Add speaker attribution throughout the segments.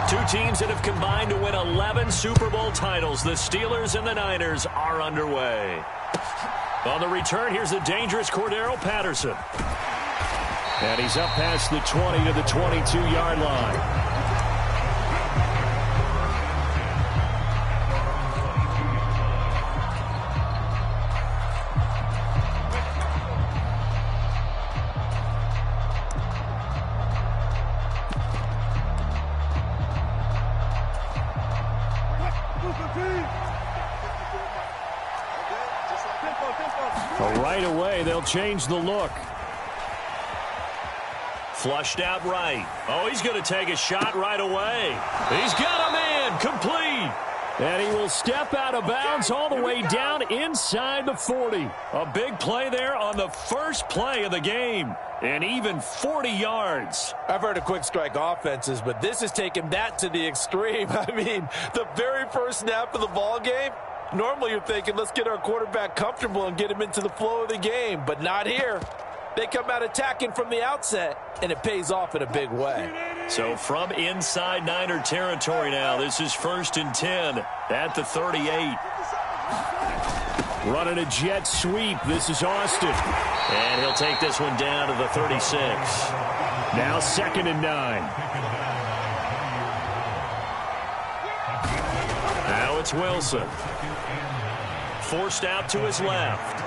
Speaker 1: Two teams that have combined to win 11 Super Bowl titles. The Steelers and the Niners are underway. On the return, here's the dangerous Cordero Patterson. And he's up past the 20 to the 22-yard line. Right away, they'll change the look. Flushed out right. Oh, he's going to take a shot right away. He's got him in. Complete. And he will step out of bounds all the way down inside the 40. A big play there on the first play of the game. And even 40 yards.
Speaker 2: I've heard of quick strike offenses, but this is taking that to the extreme. I mean, the very first snap of the ball game, normally you're thinking, let's get our quarterback comfortable and get him into the flow of the game. But not here. They come out attacking from the outset, and it pays off in a big way.
Speaker 1: So from inside Niner territory now, this is 1st and 10 at the 38. Running a jet sweep. This is Austin. And he'll take this one down to the 36. Now 2nd and 9. Now it's Wilson. Forced out to his left.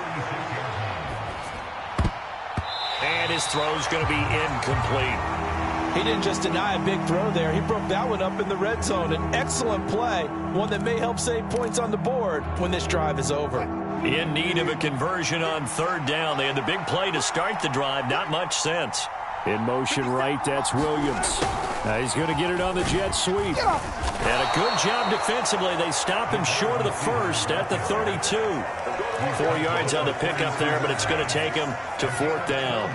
Speaker 1: And his throw's going to be incomplete.
Speaker 2: He didn't just deny a big throw there. He broke that one up in the red zone. An excellent play, one that may help save points on the board when this drive is over.
Speaker 1: In need of a conversion on 3rd down. They had the big play to start the drive. Not much sense. In motion right, that's Williams. Now he's going to get it on the jet sweep. And a good job defensively. They stop him short of the first at the 32. 4 yards on the pickup there, but it's going to take him to 4th down.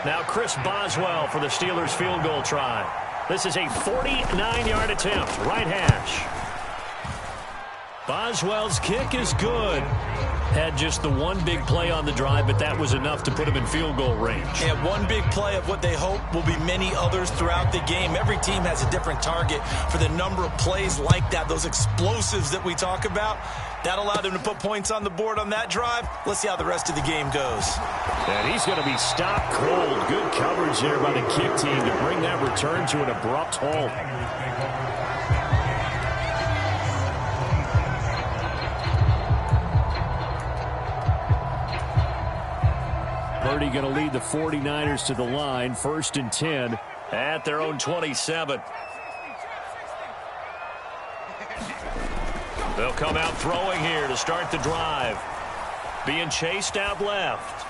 Speaker 1: Now Chris Boswell for the Steelers field goal try. This is a 49-yard attempt, right hash. Boswell's kick is good. Had just the one big play on the drive, but that was enough to put him in field goal range.
Speaker 3: And one big play of what they hope will be many others throughout the game. Every team has a different target for the number of plays like that, those explosives that we talk about. That allowed them to put points on the board on that drive. Let's see how the rest of the game goes.
Speaker 1: And he's going to be stopped cold. Good coverage there by the kick team to bring that return to an abrupt halt. Purdy going to lead the 49ers to the line. 1st and 10 at their own 27. They'll come out throwing here to start the drive. Being chased out left.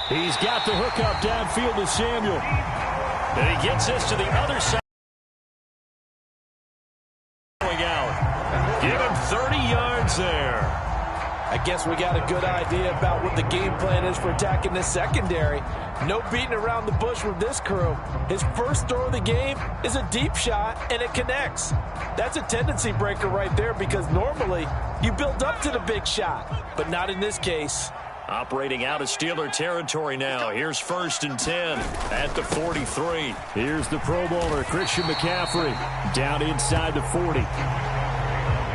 Speaker 1: He's got the hook up downfield to Samuel. And he gets this to the other side. Going out. Give him 30 yards there.
Speaker 2: I guess we got a good idea about what the game plan is for attacking this secondary. No beating around the bush with this crew. His first throw of the game is a deep shot, and it connects. That's a tendency breaker right there because normally you build up to the big shot, but not in this case.
Speaker 1: Operating out of Steeler territory now. Here's 1st and 10 at the 43. Here's the Pro Bowler, Christian McCaffrey, down inside the 40.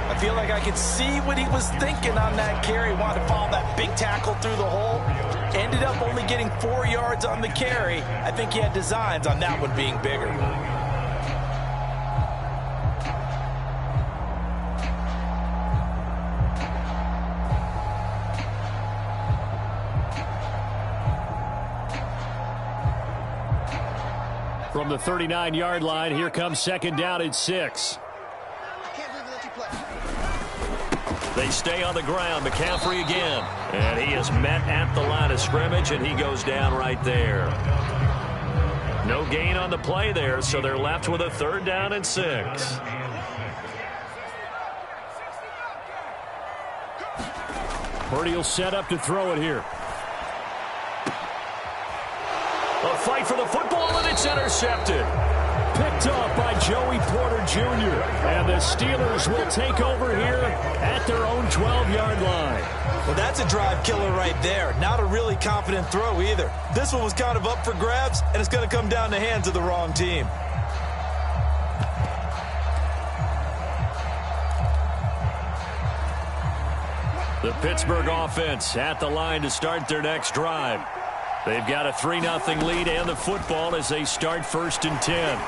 Speaker 3: I feel like I could see what he was thinking on that carry. Wanted to follow that big tackle through the hole. Ended up only getting 4 yards on the carry. I think he had designs on that one being bigger.
Speaker 1: From the 39-yard line, here comes 2nd down and 6. They stay on the ground. McCaffrey again. And he is met at the line of scrimmage, and he goes down right there. No gain on the play there, so they're left with a 3rd down and 6. Purdy will set up to throw it here. A fight for the football, and it's intercepted. Picked off by Joey Porter Jr. And the Steelers will take over here at their own 12-yard line.
Speaker 3: Well, that's a drive killer right there. Not a really confident throw either. This one was kind of up for grabs, and it's going to come down the hands of the wrong team.
Speaker 1: The Pittsburgh offense at the line to start their next drive. They've got a 3-0 lead and the football as they start 1st and 10.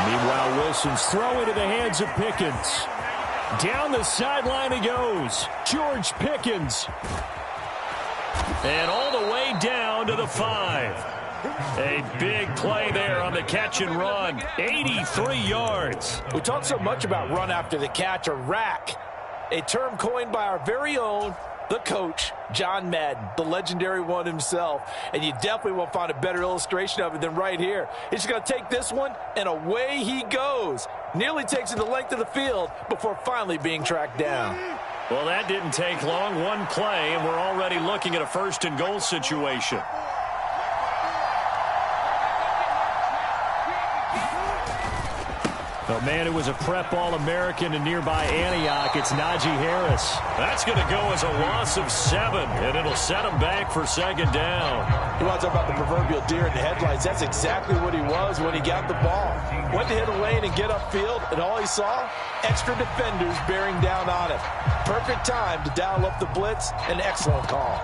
Speaker 1: Meanwhile, Wilson's throw into the hands of Pickens. Down the sideline he goes. George Pickens. And all the way down to the 5. A big play there on the catch and run. 83 yards.
Speaker 2: We talk so much about run after the catch, or rack. A term coined by our very own, the coach, John Madden, the legendary one himself. And you definitely won't find a better illustration of it than right here. He's going to take this one, and away he goes. Nearly takes it the length of the field before finally being tracked down.
Speaker 1: Well, that didn't take long. One play, and we're already looking at a 1st and goal situation. The man who was a prep All-American in nearby Antioch, it's Najee Harris. That's going to go as a loss of 7, and it'll set him back for 2nd down.
Speaker 2: You want to talk about the proverbial deer in the headlights? That's exactly what he was when he got the ball. Went to hit a lane and get upfield, and all he saw? Extra defenders bearing down on him. Perfect time to dial up the blitz. An excellent call.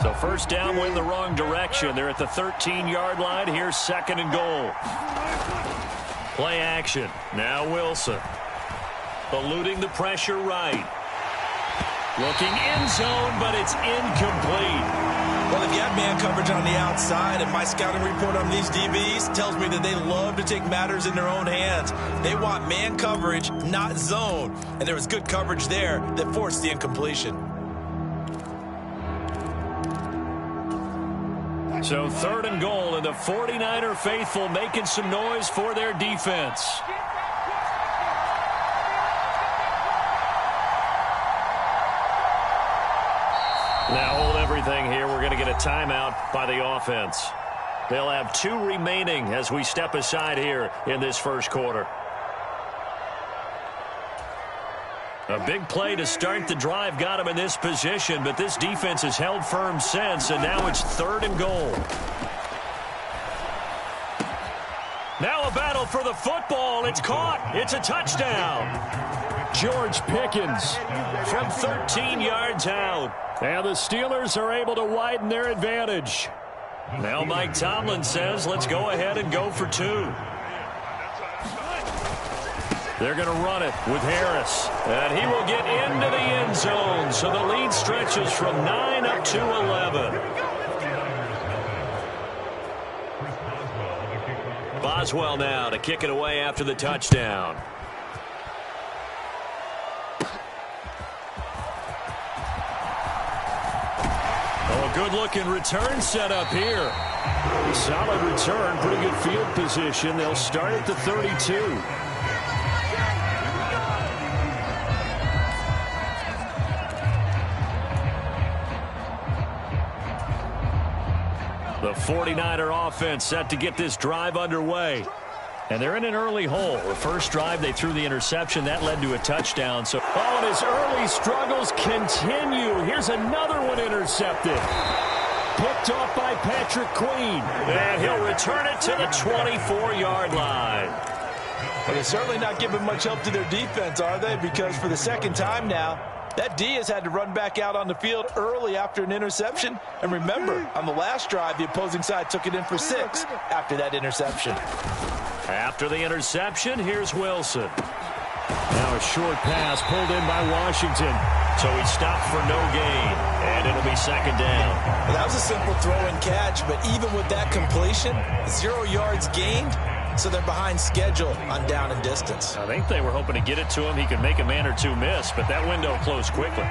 Speaker 1: So 1st down went in the wrong direction. They're at the 13-yard line. Here's 2nd and goal. Play action. Now Wilson. Eluding the pressure right. Looking end zone, but it's incomplete.
Speaker 3: Well, if you have man coverage on the outside, and my scouting report on these DBs tells me that they love to take matters in their own hands. They want man coverage, not zone. And there was good coverage there that forced the incompletion.
Speaker 1: So 3rd and goal, and the 49er faithful making some noise for their defense. Now hold everything here. We're going to get a timeout by the offense. They'll have 2 remaining as we step aside here in this 1st quarter. A big play to start the drive got him in this position, but this defense has held firm since, and now it's 3rd and goal. Now a battle for the football. It's caught. It's a touchdown. George Pickens from 13 yards out. And the Steelers are able to widen their advantage. Now Mike Tomlin says, let's go ahead and go for 2. They're going to run it with Harris. And he will get into the end zone. So the lead stretches from 9 up to 11. Boswell now to kick it away after the touchdown. Oh, good-looking return set up here. Solid return, pretty good field position. They'll start at the 32. The 49er offense set to get this drive underway. And they're in an early hole. The first drive, they threw the interception. That led to a touchdown. So, and his early struggles continue. Here's another one intercepted. Picked off by Patrick Queen. And he'll return it to the 24-yard line.
Speaker 2: Well, they're certainly not giving much help to their defense, are they? Because for the 2nd time now, that D has had to run back out on the field early after an interception. And remember, on the last drive, the opposing side took it in for 6 after that interception.
Speaker 1: After the interception, here's Wilson. Now a short pass pulled in by Washington. So he stopped for no gain, and it'll be 2nd down.
Speaker 3: Well, that was a simple throw and catch, but even with that completion, 0 yards gained. So they're behind schedule on down and distance.
Speaker 1: I think they were hoping to get it to him. He could make a man or 2 miss, but that window closed quickly.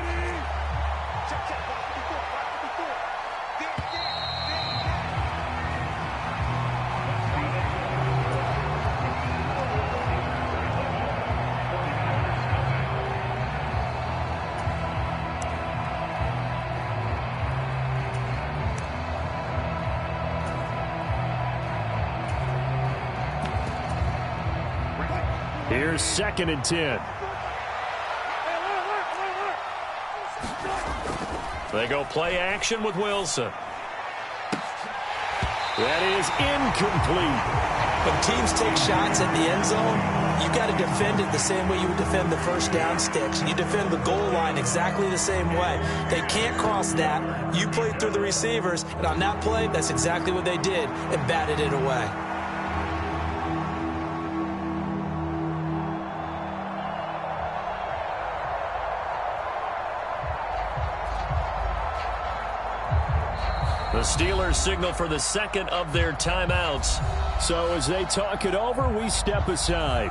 Speaker 1: Here's 2nd and 10. They go play action with Wilson. That is incomplete.
Speaker 2: When teams take shots at the end zone, you got to defend it the same way you would defend the first down sticks. You defend the goal line exactly the same way. They can't cross that. You played through the receivers, and on that play, that's exactly what they did and batted it away.
Speaker 1: The Steelers signal for the second of their timeouts. So as they talk it over, we step aside.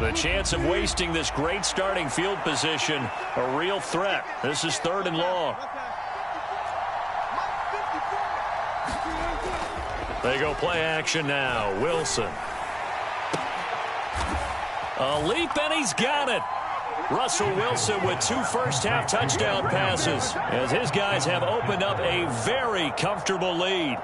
Speaker 1: The chance of wasting this great starting field position, a real threat. This is 3rd and long. They go play action now. Wilson. A leap, and he's got it. Russell Wilson with 2 first-half touchdown passes as his guys have opened up a very comfortable lead.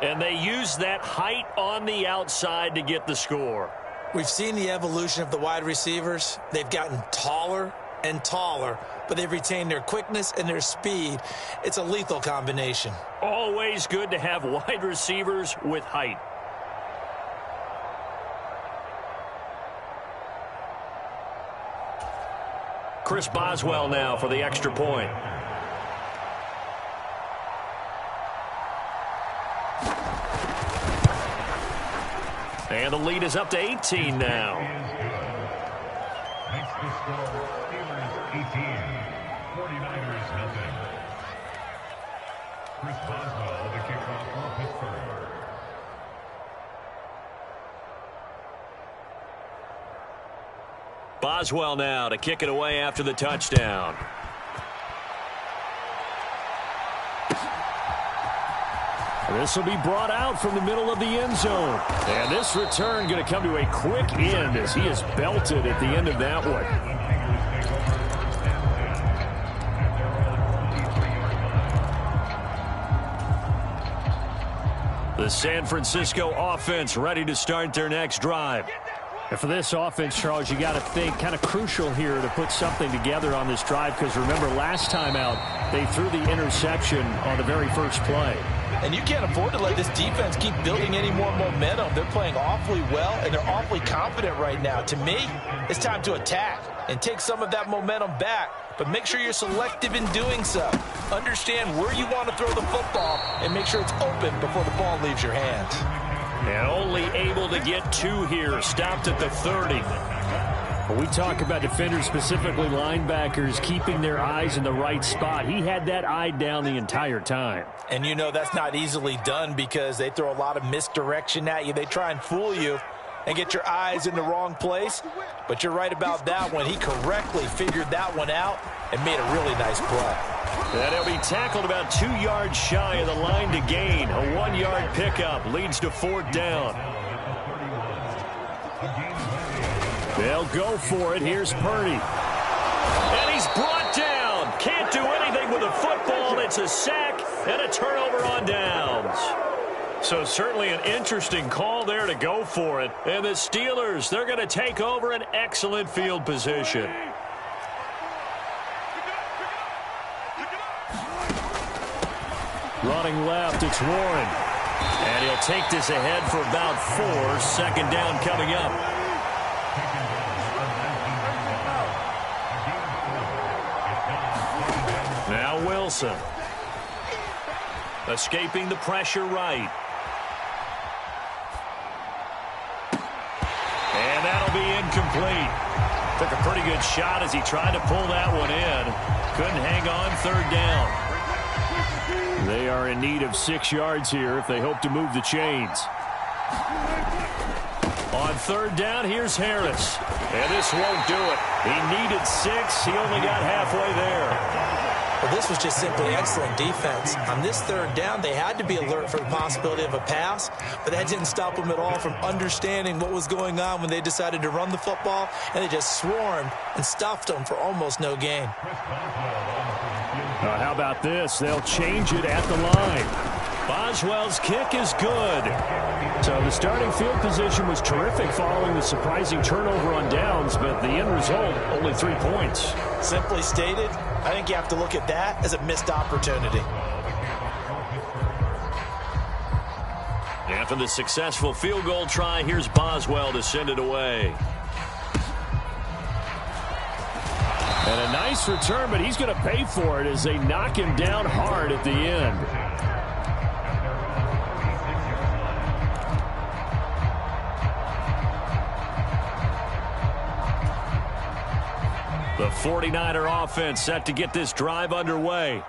Speaker 1: And they use that height on the outside to get the score.
Speaker 2: We've seen the evolution of the wide receivers. They've gotten taller and taller, but they've retained their quickness and their speed. It's a lethal combination.
Speaker 1: Always good to have wide receivers with height. Chris Boswell now for the extra point. And the lead is up to 18 now.
Speaker 4: Makes the score Steelers 18, 49ers nothing. Chris Boswell, the kickoff for Pittsburgh.
Speaker 1: Boswell now to kick it away after the touchdown. This will be brought out from the middle of the end zone. And this return going to come to a quick end as he is belted at the end of that one. The San Francisco offense ready to start their next drive.
Speaker 5: And for this offense, Charles, you got to think kind of crucial here to put something together on this drive, because remember last time out they threw the interception on the very first play.
Speaker 2: And you can't afford to let this defense keep building any more momentum. They're playing awfully well, and they're awfully confident right now. To me, it's time to attack and take some of that momentum back. But make sure you're selective in doing so. Understand where you want to throw the football and make sure it's open before the ball leaves your hands.
Speaker 1: And only able to get 2 here. Stopped at the 30.
Speaker 5: When we talk about defenders, specifically linebackers, keeping their eyes in the right spot, he had that eye down the entire time.
Speaker 2: And you know that's not easily done because they throw a lot of misdirection at you. They try and fool you and get your eyes in the wrong place. But you're right about that one. He correctly figured that one out and made a really nice play.
Speaker 1: And he'll be tackled about 2 yards shy of the line to gain. A 1-yard pickup leads to 4th down. They'll go for it. Here's Purdy. And he's brought down. Can't do anything with the football. It's a sack and a turnover on downs. So certainly an interesting call there to go for it. And the Steelers, they're going to take over an excellent field position. Running left, it's Warren. And he'll take this ahead for about 4. 2nd down coming up. Now Wilson. Escaping the pressure right. And that'll be incomplete. Took a pretty good shot as he tried to pull that one in. Couldn't hang on. 3rd down. They are in need of 6 yards here if they hope to move the chains. On 3rd down, here's Harris. And this won't do it. He needed 6. He only got halfway there.
Speaker 2: Well, this was just simply excellent defense. On this 3rd down, they had to be alert for the possibility of a pass, but that didn't stop them at all from understanding what was going on when they decided to run the football, and they just swarmed and stuffed them for almost no gain.
Speaker 5: How about this? They'll change it at the line.
Speaker 1: Boswell's kick is good.
Speaker 5: So the starting field position was terrific following the surprising turnover on downs, but the end result, only 3 points.
Speaker 2: Simply stated, I think you have to look at that as a missed opportunity.
Speaker 1: After the successful field goal try, here's Boswell to send it away.
Speaker 5: And a nice return, but he's going to pay for it as they knock him down hard at the end. The 49er offense set to get this drive underway.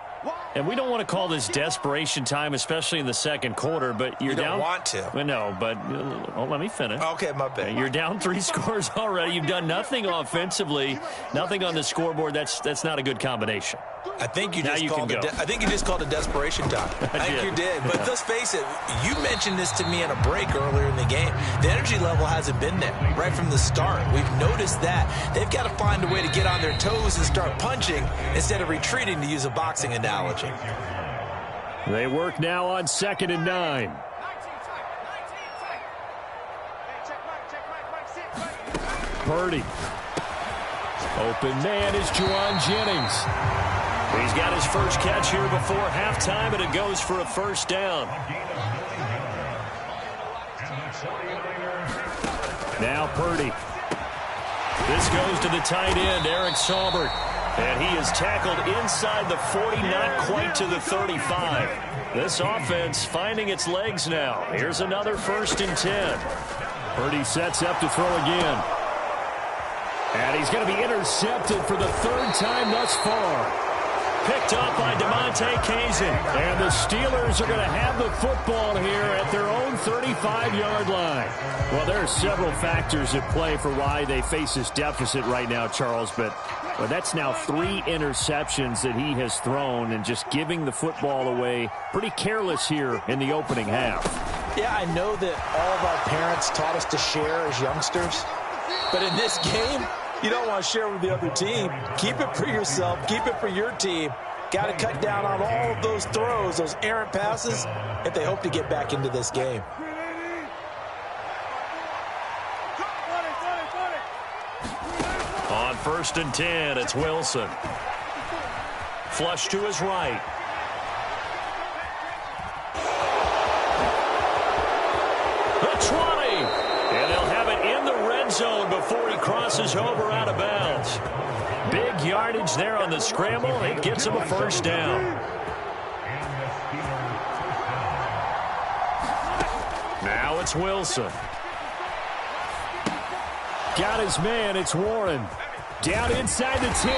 Speaker 5: And we don't want to call this desperation time, especially in the second quarter, but you're down.
Speaker 2: You don't want to.
Speaker 5: Well, no, but let me finish.
Speaker 2: Okay, my bad.
Speaker 5: You're down 3 scores already. You've done nothing offensively, nothing on the scoreboard. That's not a good combination.
Speaker 2: I think you just called it desperation time. I think you did. But let's face it, you mentioned this to me in a break earlier in the game. The energy level hasn't been there right from the start. We've noticed that. They've got to find a way to get on their toes and start punching instead of retreating, to use a boxing analogy.
Speaker 5: They work now on 2nd and 9. Purdy. Open man is Juwan Jennings.
Speaker 1: He's got his first catch here before halftime, and it goes for a first down.
Speaker 5: Now Purdy.
Speaker 1: This goes to the tight end, Eric Saubert. And he is tackled inside the 40, not quite to the 35. This offense finding its legs now. Here's another 1st and 10.
Speaker 5: Purdy sets up to throw again. And he's going to be intercepted for the 3rd time thus far.
Speaker 1: Picked up by DeMonte Kazin.
Speaker 5: And the Steelers are going to have the football here at their own 35-yard line. Well, there are several factors at play for why they face this deficit right now, Charles, but that's now 3 interceptions that he has thrown and just giving the football away pretty careless here in the opening half.
Speaker 2: Yeah, I know that all of our parents taught us to share as youngsters, but in this game, you don't want to share with the other team. Keep it for yourself. Keep it for your team. Got to cut down on all of those throws, those errant passes, if they hope to get back into this game.
Speaker 1: On 1st and 10, it's Wilson. Flush to his right. The 20. And they'll have it in the red zone before he crosses over out of bounds. Big yardage there on the scramble. It gets him a first down. Now it's Wilson.
Speaker 5: Got his man. It's Warren. Down inside the 10.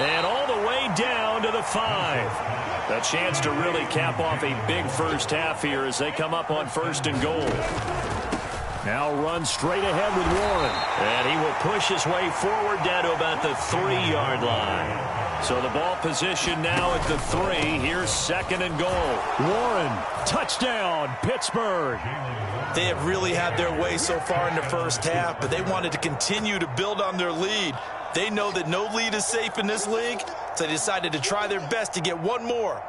Speaker 1: And all the way down to the 5. A chance to really cap off a big first half here as they come up on 1st and goal.
Speaker 5: Now run straight ahead with Warren.
Speaker 1: And he will push his way forward down to about the 3-yard line. So the ball position now at the 3. Here's 2nd and goal.
Speaker 5: Warren, touchdown, Pittsburgh.
Speaker 3: They have really had their way so far in the first half, but they wanted to continue to build on their lead. They know that no lead is safe in this league, so they decided to try their best to get one more